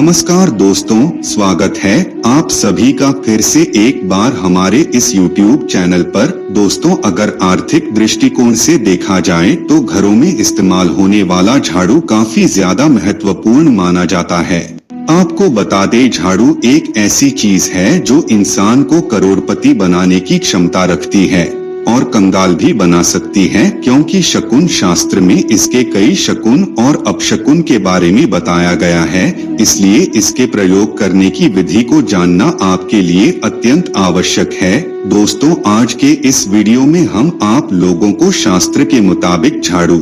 नमस्कार दोस्तों, स्वागत है आप सभी का फिर से एक बार हमारे इस YouTube चैनल पर। दोस्तों, अगर आर्थिक दृष्टिकोण से देखा जाए तो घरों में इस्तेमाल होने वाला झाड़ू काफी ज्यादा महत्वपूर्ण माना जाता है। आपको बता दें, झाड़ू एक ऐसी चीज है जो इंसान को करोड़पति बनाने की क्षमता रखती है और कंगाल भी बना सकती है, क्योंकि शकुन शास्त्र में इसके कई शकुन और अपशकुन के बारे में बताया गया है। इसलिए इसके प्रयोग करने की विधि को जानना आपके लिए अत्यंत आवश्यक है। दोस्तों, आज के इस वीडियो में हम आप लोगों को शास्त्र के मुताबिक झाड़ू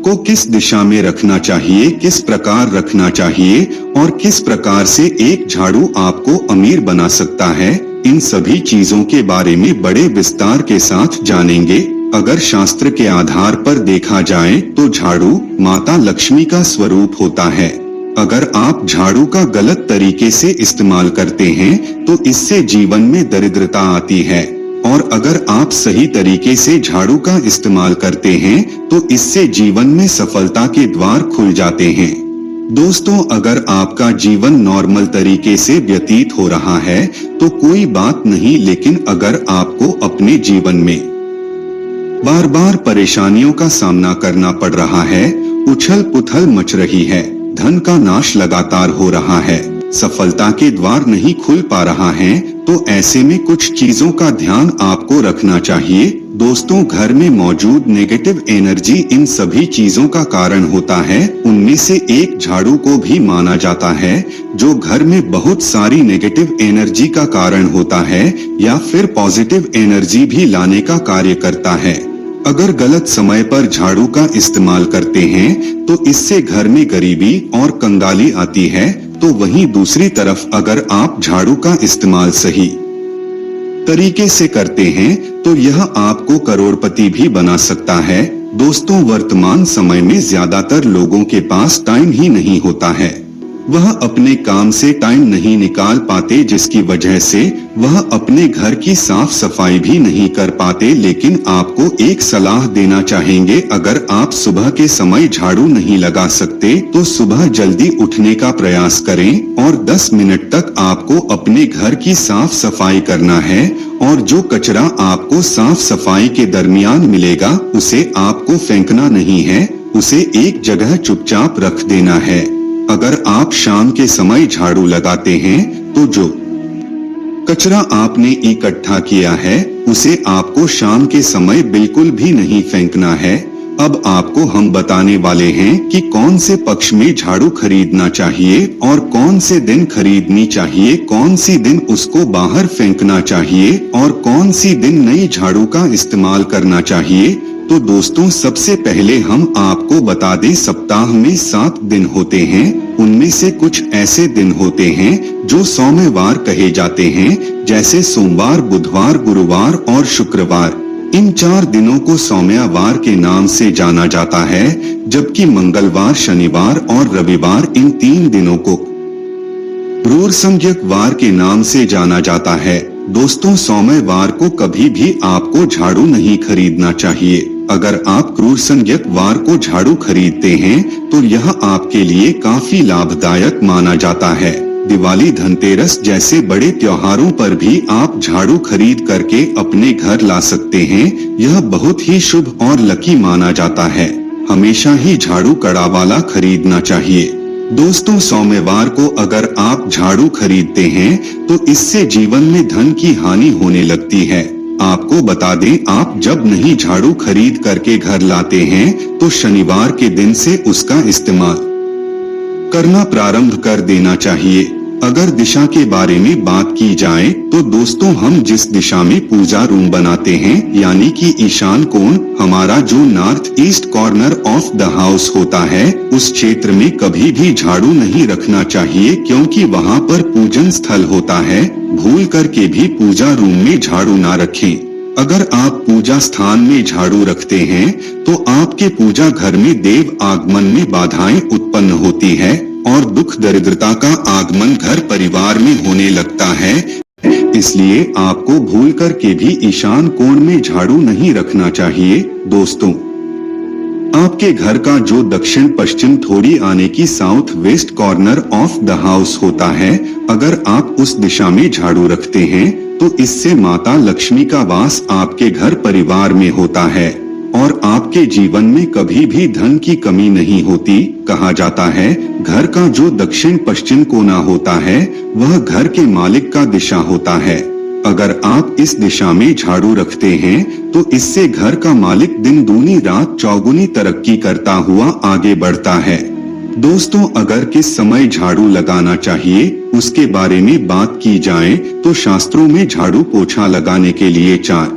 को किस दिशा में रखना चाहिए, किस प्रकार रखना चाहिए और किस प्रकार से एक झाड़ू आपको अमीर बना सकता है, इन सभी चीजों के बारे में बड़े विस्तार के साथ जानेंगे। अगर शास्त्र के आधार पर देखा जाए तो झाड़ू माता लक्ष्मी का स्वरूप होता है। अगर आप झाड़ू का गलत तरीके से इस्तेमाल करते हैं तो इससे जीवन में दरिद्रता आती है, और अगर आप सही तरीके से झाड़ू का इस्तेमाल करते हैं तो इससे जीवन में सफलता के द्वार खुल जाते हैं। दोस्तों, अगर आपका जीवन नॉर्मल तरीके से व्यतीत हो रहा है तो कोई बात नहीं, लेकिन अगर आपको अपने जीवन में बार बार परेशानियों का सामना करना पड़ रहा है, उछल पुथल मच रही है, धन का नाश लगातार हो रहा है, सफलता के द्वार नहीं खुल पा रहा है, तो ऐसे में कुछ चीजों का ध्यान आपको रखना चाहिए। दोस्तों, घर में मौजूद नेगेटिव एनर्जी इन सभी चीजों का कारण होता है। उनमें से एक झाड़ू को भी माना जाता है, जो घर में बहुत सारी नेगेटिव एनर्जी का कारण होता है या फिर पॉजिटिव एनर्जी भी लाने का कार्य करता है। अगर गलत समय पर झाड़ू का इस्तेमाल करते हैं तो इससे घर में गरीबी और कंगाली आती है, तो वहीं दूसरी तरफ अगर आप झाड़ू का इस्तेमाल सही तरीके से करते हैं तो यह आपको करोड़पति भी बना सकता है। दोस्तों, वर्तमान समय में ज्यादातर लोगों के पास टाइम ही नहीं होता है, वह अपने काम से टाइम नहीं निकाल पाते, जिसकी वजह से वह अपने घर की साफ सफाई भी नहीं कर पाते। लेकिन आपको एक सलाह देना चाहेंगे, अगर आप सुबह के समय झाड़ू नहीं लगा सकते तो सुबह जल्दी उठने का प्रयास करें और 10 मिनट तक आपको अपने घर की साफ सफाई करना है, और जो कचरा आपको साफ सफाई के दरमियान मिलेगा उसे आपको फेंकना नहीं है, उसे एक जगह चुपचाप रख देना है। अगर आप शाम के समय झाड़ू लगाते हैं तो जो कचरा आपने इकट्ठा किया है उसे आपको शाम के समय बिल्कुल भी नहीं फेंकना है। अब आपको हम बताने वाले हैं कि कौन से पक्ष में झाड़ू खरीदना चाहिए और कौन से दिन खरीदनी चाहिए, कौन सी दिन उसको बाहर फेंकना चाहिए और कौन सी दिन नई झाड़ू का इस्तेमाल करना चाहिए। तो दोस्तों, सबसे पहले हम आपको बता दें, सप्ताह में 7 दिन होते हैं। उनमें से कुछ ऐसे दिन होते हैं जो सोमवार कहे जाते हैं, जैसे सोमवार, बुधवार, गुरुवार और शुक्रवार। इन 4 दिनों को सोमवार के नाम से जाना जाता है, जबकि मंगलवार, शनिवार और रविवार, इन 3 दिनों को क्रूर संज्ञक वार के नाम से जाना जाता है। दोस्तों, सोमवार को कभी भी आपको झाड़ू नहीं खरीदना चाहिए। अगर आप क्रूर संज्ञक वार को झाड़ू खरीदते हैं तो यह आपके लिए काफी लाभदायक माना जाता है। दिवाली, धनतेरस जैसे बड़े त्योहारों पर भी आप झाड़ू खरीद करके अपने घर ला सकते हैं। यह बहुत ही शुभ और लकी माना जाता है। हमेशा ही झाड़ू कड़ा वाला खरीदना चाहिए। दोस्तों, सोमवार को अगर आप झाड़ू खरीदते हैं तो इससे जीवन में धन की हानि होने लगती है। आपको बता दें, आप जब नहीं झाड़ू खरीद करके घर लाते हैं तो शनिवार के दिन से उसका इस्तेमाल करना प्रारंभ कर देना चाहिए। अगर दिशा के बारे में बात की जाए तो दोस्तों, हम जिस दिशा में पूजा रूम बनाते हैं, यानी कि ईशान कोण, हमारा जो north east corner of the house होता है, उस क्षेत्र में कभी भी झाड़ू नहीं रखना चाहिए, क्योंकि वहां पर पूजन स्थल होता है। भूल करके भी पूजा रूम में झाड़ू ना रखें। अगर आप पूजा स्थान में झाड़ू रखते हैं तो आपके पूजा घर में देव आगमन में बाधाएं उत्पन्न होती है और दुख दरिद्रता का आगमन घर परिवार में होने लगता है। इसलिए आपको भूल करके भी ईशान कोण में झाड़ू नहीं रखना चाहिए। दोस्तों, आपके घर का जो दक्षिण पश्चिम थोड़ी आने की south west corner of the house होता है, अगर आप उस दिशा में झाड़ू रखते हैं तो इससे माता लक्ष्मी का वास आपके घर परिवार में होता है और आपके जीवन में कभी भी धन की कमी नहीं होती। कहा जाता है घर का जो दक्षिण पश्चिम कोना होता है वह घर के मालिक का दिशा होता है। अगर आप इस दिशा में झाड़ू रखते हैं तो इससे घर का मालिक दिन दूनी रात चौगुनी तरक्की करता हुआ आगे बढ़ता है। दोस्तों, अगर किस समय झाड़ू लगाना चाहिए उसके बारे में बात की जाए तो शास्त्रों में झाड़ू पोछा लगाने के लिए 4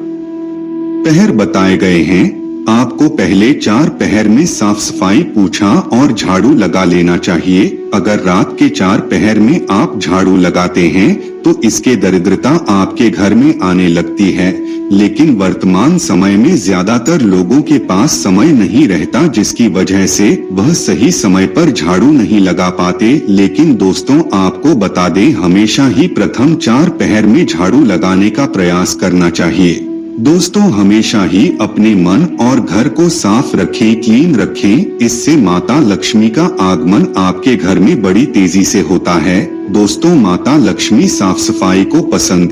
पहर बताए गए हैं। आपको पहले 4 पहर में साफ सफाई पोछा और झाड़ू लगा लेना चाहिए। अगर रात के 4 पहर में आप झाड़ू लगाते हैं तो इसके दरिद्रता आपके घर में आने लगती है, लेकिन वर्तमान समय में ज्यादातर लोगों के पास समय नहीं रहता, जिसकी वजह से वह सही समय पर झाड़ू नहीं लगा पाते। लेकिन दोस्तों, आपको बता दें, हमेशा ही प्रथम 4 पहर में झाड़ू लगाने का प्रयास करना चाहिए। दोस्तों, हमेशा ही अपने मन और घर को साफ रखें, क्लीन रखें। इससे माता लक्ष्मी का आगमन आपके घर में बड़ी तेजी से होता है। दोस्तों, माता लक्ष्मी साफ सफाई को पसंद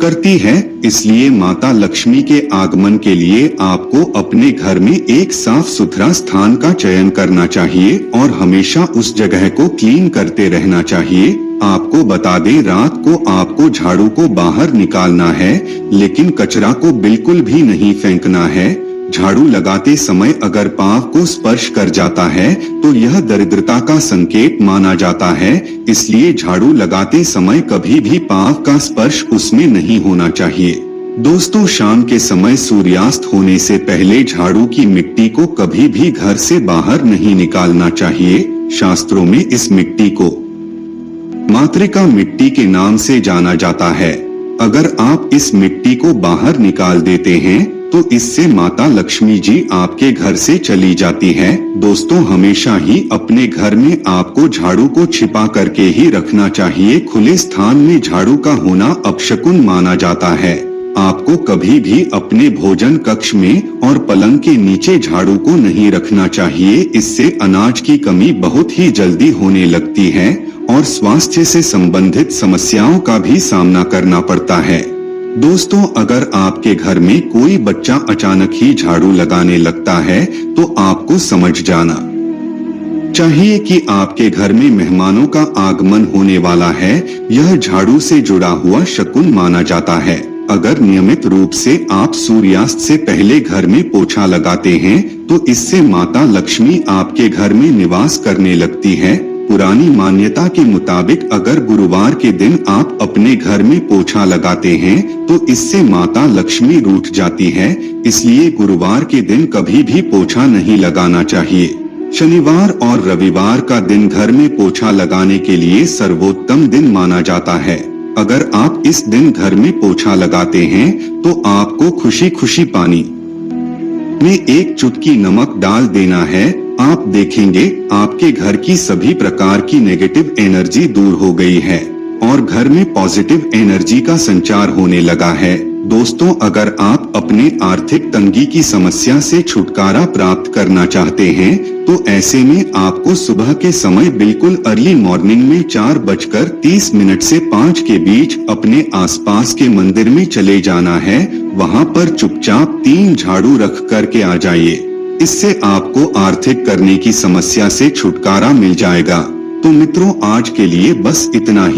करती है, इसलिए माता लक्ष्मी के आगमन के लिए आपको अपने घर में एक साफ सुथरा स्थान का चयन करना चाहिए और हमेशा उस जगह को क्लीन करते रहना चाहिए। आपको बता दें, रात को आपको झाड़ू को बाहर निकालना है, लेकिन कचरा को बिल्कुल भी नहीं फेंकना है। झाड़ू लगाते समय अगर पांव को स्पर्श कर जाता है तो यह दरिद्रता का संकेत माना जाता है, इसलिए झाड़ू लगाते समय कभी भी पांव का स्पर्श उसमें नहीं होना चाहिए। दोस्तों, शाम के समय सूर्यास्त होने से पहले झाड़ू की मिट्टी को कभी भी घर से बाहर नहीं निकालना चाहिए। शास्त्रों में इस मिट्टी को मातृका मिट्टी के नाम से जाना जाता है। अगर आप इस मिट्टी को बाहर निकाल देते हैं तो इससे माता लक्ष्मी जी आपके घर से चली जाती है। दोस्तों, हमेशा ही अपने घर में आपको झाड़ू को छिपा करके ही रखना चाहिए। खुले स्थान में झाड़ू का होना अपशकुन माना जाता है। आपको कभी भी अपने भोजन कक्ष में और पलंग के नीचे झाड़ू को नहीं रखना चाहिए। इससे अनाज की कमी बहुत ही जल्दी होने लगती है और स्वास्थ्य से संबंधित समस्याओं का भी सामना करना पड़ता है। दोस्तों, अगर आपके घर में कोई बच्चा अचानक ही झाड़ू लगाने लगता है तो आपको समझ जाना चाहिए कि आपके घर में मेहमानों का आगमन होने वाला है। यह झाड़ू से जुड़ा हुआ शकुन माना जाता है। अगर नियमित रूप से आप सूर्यास्त से पहले घर में पोछा लगाते हैं तो इससे माता लक्ष्मी आपके घर में निवास करने लगती है। पुरानी मान्यता के मुताबिक अगर गुरुवार के दिन आप अपने घर में पोछा लगाते हैं तो इससे माता लक्ष्मी रूठ जाती है, इसलिए गुरुवार के दिन कभी भी पोछा नहीं लगाना चाहिए। शनिवार और रविवार का दिन घर में पोछा लगाने के लिए सर्वोत्तम दिन माना जाता है। अगर आप इस दिन घर में पोछा लगाते हैं तो आपको खुशी खुशी पानी में 1 चुटकी नमक डाल देना है। आप देखेंगे आपके घर की सभी प्रकार की नेगेटिव एनर्जी दूर हो गई है और घर में पॉजिटिव एनर्जी का संचार होने लगा है। दोस्तों, अगर आप अपने आर्थिक तंगी की समस्या से छुटकारा प्राप्त करना चाहते हैं तो ऐसे में आपको सुबह के समय बिल्कुल अर्ली मॉर्निंग में 4:30 से 5 के बीच अपने आसपास के मंदिर में चले जाना है। वहां पर चुपचाप 3 झाड़ू रख करके आ जाइए। इससे आपको आर्थिक करने की समस्या से छुटकारा मिल जाएगा। तो मित्रों, आज के लिए बस इतना ही।